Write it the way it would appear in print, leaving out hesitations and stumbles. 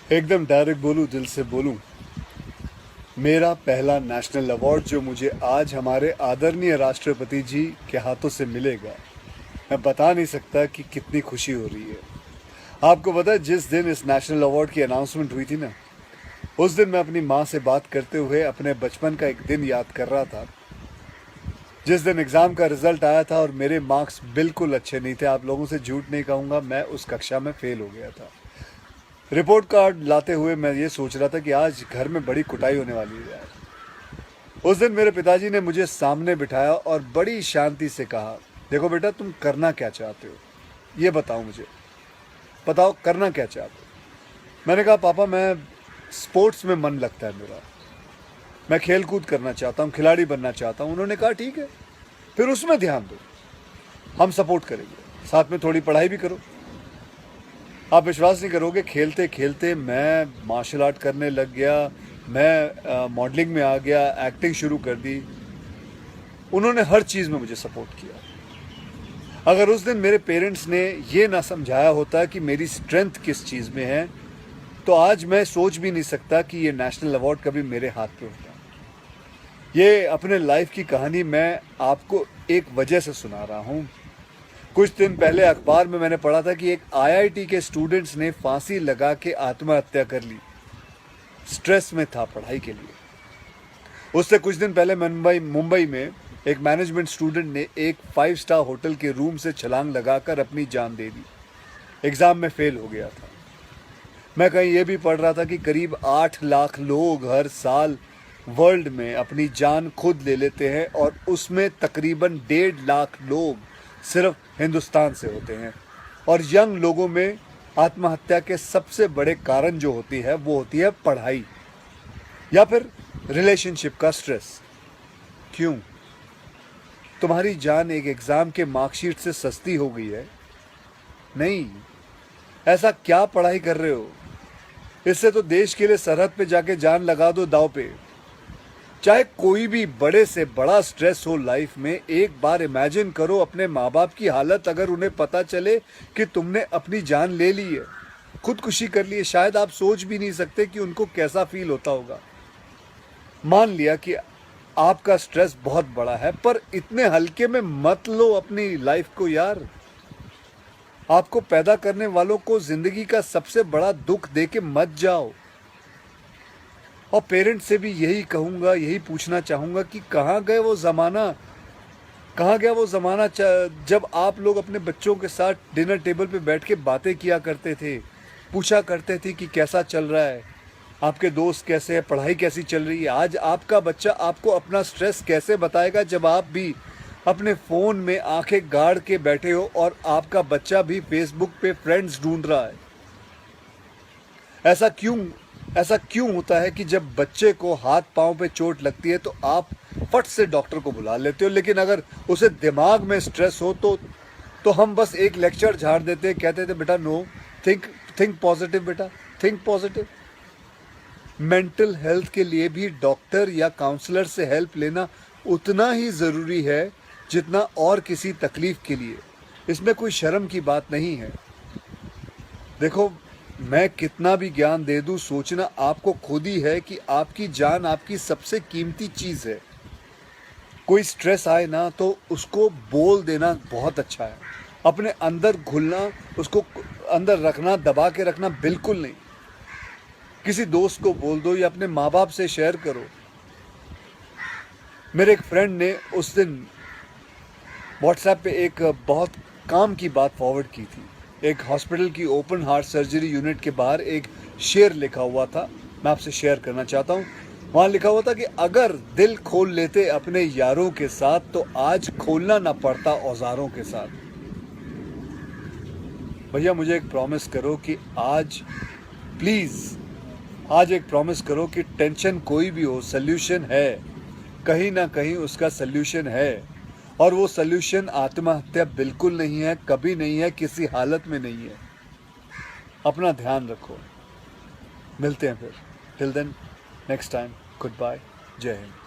एकदम डायरेक्ट बोलूं, दिल से बोलूं। मेरा पहला नेशनल अवार्ड जो मुझे आज हमारे आदरणीय राष्ट्रपति जी के हाथों से मिलेगा, मैं बता नहीं सकता कि कितनी खुशी हो रही है। आपको पता है, जिस दिन इस नेशनल अवार्ड की अनाउंसमेंट हुई थी ना, उस दिन मैं अपनी माँ से बात करते हुए अपने बचपन का एक दिन याद कर रहा था, जिस दिन एग्ज़ाम का रिजल्ट आया था और मेरे मार्क्स बिल्कुल अच्छे नहीं थे। आप लोगों से झूठ नहीं कहूँगा, मैं उस कक्षा में फेल हो गया था। रिपोर्ट कार्ड लाते हुए मैं ये सोच रहा था कि आज घर में बड़ी कुटाई होने वाली है यार। उस दिन मेरे पिताजी ने मुझे सामने बिठाया और बड़ी शांति से कहा, देखो बेटा, तुम करना क्या चाहते हो, ये बताओ मुझे, बताओ करना क्या चाहते हो। मैंने कहा, पापा मैं स्पोर्ट्स में मन लगता है मेरा, मैं खेल कूद करना चाहता हूँ, खिलाड़ी बनना चाहता हूँ। उन्होंने कहा, ठीक है, फिर उसमें ध्यान दो, हम सपोर्ट करेंगे, साथ में थोड़ी पढ़ाई भी करो। आप विश्वास नहीं करोगे, खेलते खेलते मैं मार्शल आर्ट करने लग गया, मैं मॉडलिंग में आ गया, एक्टिंग शुरू कर दी। उन्होंने हर चीज़ में मुझे सपोर्ट किया। अगर उस दिन मेरे पेरेंट्स ने ये ना समझाया होता कि मेरी स्ट्रेंथ किस चीज़ में है, तो आज मैं सोच भी नहीं सकता कि ये नेशनल अवार्ड कभी मेरे हाथ पे होता। ये अपने लाइफ की कहानी मैं आपको एक वजह से सुना रहा हूँ। कुछ दिन पहले अखबार में मैंने पढ़ा था कि एक आईआईटी के स्टूडेंट्स ने फांसी लगा के आत्महत्या कर ली। स्ट्रेस में था पढ़ाई के लिए। उससे कुछ दिन पहले मुंबई में एक मैनेजमेंट स्टूडेंट ने एक 5 स्टार होटल के रूम से छलांग लगाकर अपनी जान दे दी। एग्जाम में फेल हो गया था। मैं कहीं ये भी पढ़ रहा था कि करीब 8 लाख लोग हर साल वर्ल्ड में अपनी जान खुद ले लेते हैं और उसमें तकरीबन 1.5 लाख लोग सिर्फ हिंदुस्तान से होते हैं। और यंग लोगों में आत्महत्या के सबसे बड़े कारण जो होती है वो होती है पढ़ाई या फिर रिलेशनशिप का स्ट्रेस। क्यों? तुम्हारी जान एक एग्जाम के मार्कशीट से सस्ती हो गई है? नहीं। ऐसा क्या पढ़ाई कर रहे हो? इससे तो देश के लिए सरहद पे जाके जान लगा दो दांव पे। चाहे कोई भी बड़े से बड़ा स्ट्रेस हो लाइफ में, एक बार इमेजिन करो अपने माँ बाप की हालत अगर उन्हें पता चले कि तुमने अपनी जान ले ली है, खुदकुशी कर ली है। शायद आप सोच भी नहीं सकते कि उनको कैसा फील होता होगा। मान लिया कि आपका स्ट्रेस बहुत बड़ा है, पर इतने हल्के में मत लो अपनी लाइफ को यार। आपको पैदा करने वालों को जिंदगी का सबसे बड़ा दुख दे के मत जाओ। और पेरेंट्स से भी यही कहूँगा, यही पूछना चाहूँगा कि कहाँ गए वो ज़माना, कहाँ गया वो ज़माना जब आप लोग अपने बच्चों के साथ डिनर टेबल पे बैठ के बातें किया करते थे, पूछा करते थे कि कैसा चल रहा है, आपके दोस्त कैसे हैं, पढ़ाई कैसी चल रही है। आज आपका बच्चा आपको अपना स्ट्रेस कैसे बताएगा जब आप भी अपने फ़ोन में आंखें गाड़ के बैठे हो और आपका बच्चा भी फेसबुक पे फ्रेंड्स ढूंढ रहा है। ऐसा क्यों होता है कि जब बच्चे को हाथ पांव पे चोट लगती है तो आप फट से डॉक्टर को बुला लेते हो, लेकिन अगर उसे दिमाग में स्ट्रेस हो तो हम बस एक लेक्चर झाड़ देते, कहते थे बेटा नो, थिंक पॉजिटिव बेटा, थिंक पॉजिटिव। मेंटल हेल्थ के लिए भी डॉक्टर या काउंसलर से हेल्प लेना उतना ही ज़रूरी है जितना और किसी तकलीफ के लिए। इसमें कोई शर्म की बात नहीं है। देखो, मैं कितना भी ज्ञान दे दूं, सोचना आपको खुद ही है कि आपकी जान आपकी सबसे कीमती चीज़ है। कोई स्ट्रेस आए ना तो उसको बोल देना बहुत अच्छा है। अपने अंदर घुलना, उसको अंदर रखना, दबा के रखना बिल्कुल नहीं। किसी दोस्त को बोल दो या अपने माँ बाप से शेयर करो। मेरे एक फ्रेंड ने उस दिन व्हाट्सएप पे एक बहुत काम की बात फॉरवर्ड की थी। एक हॉस्पिटल की ओपन हार्ट सर्जरी यूनिट के बाहर एक शेर लिखा हुआ था, मैं आपसे शेयर करना चाहता हूँ। वहाँ लिखा हुआ था कि अगर दिल खोल लेते अपने यारों के साथ तो आज खोलना ना पड़ता औजारों के साथ। भैया मुझे एक प्रॉमिस करो कि आज प्लीज़, आज एक प्रॉमिस करो कि टेंशन कोई भी हो, सल्यूशन है, कहीं ना कहीं उसका सल्यूशन है। और वो सल्यूशन आत्महत्या बिल्कुल नहीं है, कभी नहीं है, किसी हालत में नहीं है। अपना ध्यान रखो। मिलते हैं फिर। Till then, next time, goodbye, जय हिंद।